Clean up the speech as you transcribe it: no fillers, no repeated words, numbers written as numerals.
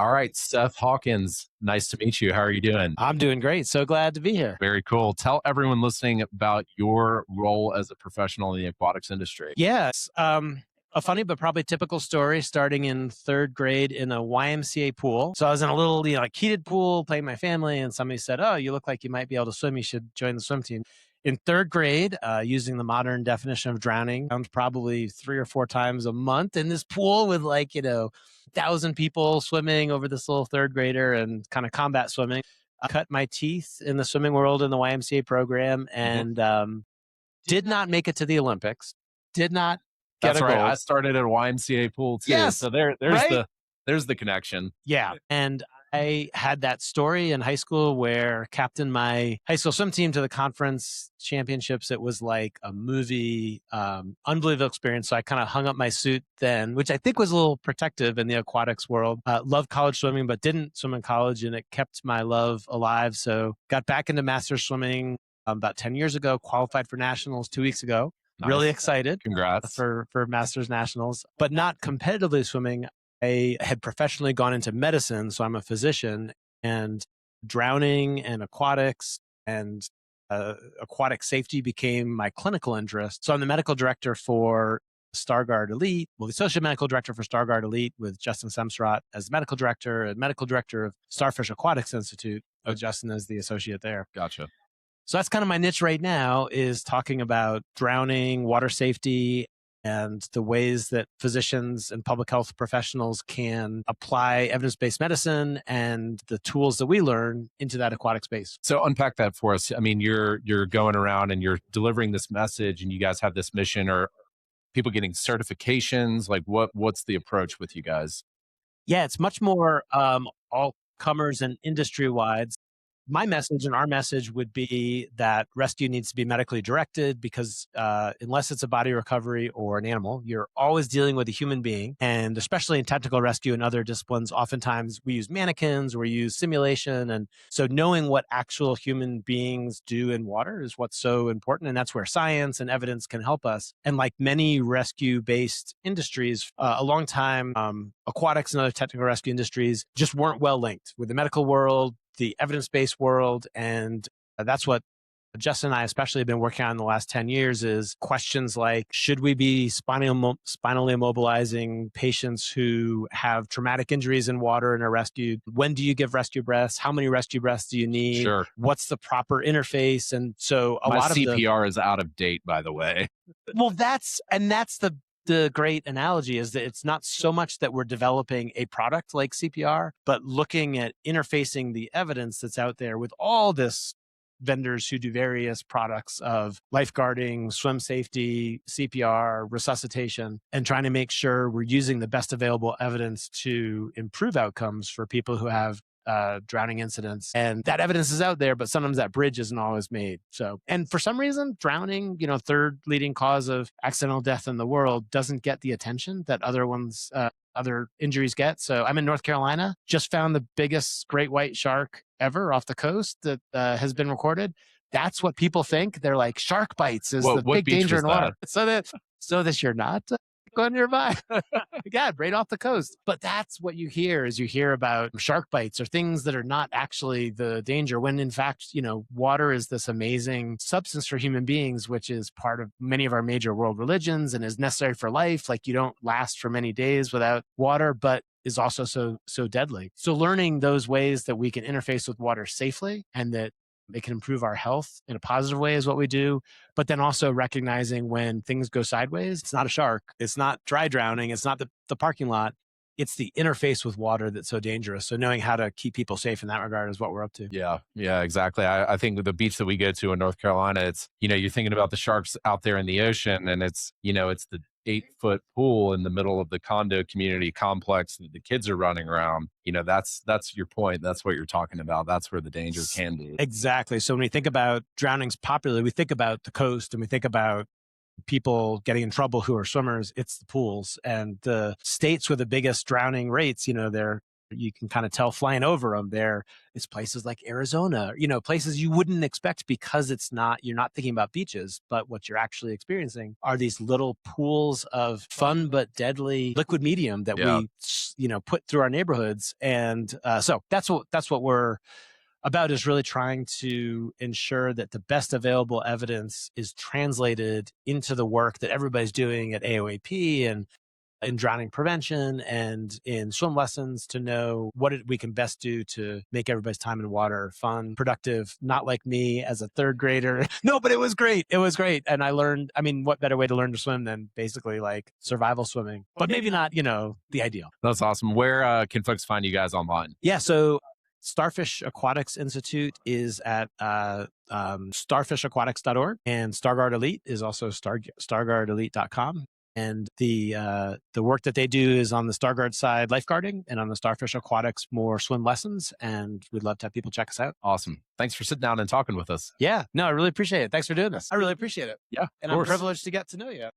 All right, Seth Hawkins, nice to meet you. How are you doing? I'm doing great. So glad to be here. Very cool. Tell everyone listening about your role as a professional in the aquatics industry. Yes. A funny but probably typical story starting in third grade in a YMCA pool. So I was in a little, like heated pool playing with my family, and somebody said, "Oh, you look like you might be able to swim. You should join the swim team." In third grade, using the modern definition of drowning, I was probably 3 or 4 times a month in this pool with 1,000 people swimming over this little third grader and kind of combat swimming. I cut my teeth in the swimming world in the YMCA program Mhm. and did not make it to the Olympics. Did not get That's a right. I gold. started at a YMCA pool too. Yes, So there's right? the connection. Yeah. And I had that story in high school where captained my high school swim team to the conference championships. It was like a movie, unbelievable experience. So I kind of hung up my suit then, which I think was a little protective in the aquatics world. Loved college swimming, but didn't swim in college, and it kept my love alive. So got back into master swimming about 10 years ago, qualified for nationals 2 weeks ago. Really Nice. excited Congrats. for Masters Nationals, but not competitively swimming. I had professionally gone into medicine, so I'm a physician, and drowning and aquatics and aquatic safety became my clinical interest. So I'm the medical director for Stargard Elite, well, the associate medical director for Stargard Elite with Justin Semsrott as the medical director, and medical director of Starfish Aquatics Institute with Justin as the associate there. Gotcha. So that's kind of my niche right now, is talking about drowning, water safety, and the ways that physicians and public health professionals can apply evidence-based medicine and the tools that we learn into that aquatic space. So unpack that for us. I mean, you're going around and you're delivering this message, and you guys have this mission. Or people getting certifications? Like what's the approach with you guys? Yeah, it's much more all comers and industry wide. My message and our message would be that rescue needs to be medically directed, because unless it's a body recovery or an animal, you're always dealing with a human being. And especially in technical rescue and other disciplines, oftentimes we use mannequins or we use simulation. And so knowing what actual human beings do in water is what's so important. And that's where science and evidence can help us. And like many rescue based industries, a long time, aquatics and other technical rescue industries just weren't well linked with the medical world, the evidence-based world. And that's what Justin and I especially have been working on in the last 10 years, is questions like, should we be spinally immobilizing patients who have traumatic injuries in water and are rescued? When do you give rescue breaths? How many rescue breaths do you need? Sure. What's the proper interface? And so My lot of CPR is out of date, by the way. well, that's the great analogy, is that it's not so much that we're developing a product like CPR, but looking at interfacing the evidence that's out there with all this vendors who do various products of lifeguarding, swim safety, CPR, resuscitation, and trying to make sure we're using the best available evidence to improve outcomes for people who have drowning incidents. And that evidence is out there, but sometimes that bridge isn't always made. So, and for some reason, drowning, third leading cause of accidental death in the world, doesn't get the attention that other injuries get. So I'm in North Carolina, just found the biggest great white shark ever off the coast that has been recorded. That's what people think. They're like, shark bites is the What big beach danger was in water. that? So that you're not going nearby. Yeah, right off the coast. But that's what you hear, is you hear about shark bites or things that are not actually the danger, when in fact, water is this amazing substance for human beings, which is part of many of our major world religions and is necessary for life. Like, you don't last for many days without water, but is also so deadly. So learning those ways that we can interface with water safely and that it can improve our health in a positive way is what we do. But then also recognizing when things go sideways, it's not a shark, it's not dry drowning, it's not the parking lot, it's the interface with water that's so dangerous. So knowing how to keep people safe in that regard is what we're up to. Yeah, exactly. I think with the beach that we go to in North Carolina, it's, you're thinking about the sharks out there in the ocean, and it's the 8-foot pool in the middle of the condo community complex that the kids are running around. That's your point. That's what you're talking about. That's where the danger can be. Exactly. So when we think about drownings popularly, we think about the coast and we think about people getting in trouble who are swimmers. It's the pools, and the states with the biggest drowning rates, they're You can kind of tell flying over them there. It's places like Arizona, places you wouldn't expect because you're not thinking about beaches, but what you're actually experiencing are these little pools of fun but deadly liquid medium that Yeah. we, put through our neighborhoods. And so that's what we're about, is really trying to ensure that the best available evidence is translated into the work that everybody's doing at AOAP and in drowning prevention and in swim lessons, to know we can best do to make everybody's time in water fun, productive, not like me as a third grader. No, but it was great. It was great. And I learned, what better way to learn to swim than basically like survival swimming, but maybe not, the ideal. That's awesome. Where can folks find you guys online? Yeah. So Starfish Aquatics Institute is at starfishaquatics.org, and Starguard Elite is also starguardelite.com. And the work that they do is on the Starguard side, lifeguarding, and on the Starfish Aquatics, more swim lessons. And we'd love to have people check us out. Awesome. Thanks for sitting down and talking with us. Yeah, no, I really appreciate it. Thanks for doing this. I really appreciate it. Yeah, And of I'm course. privileged to get to know you.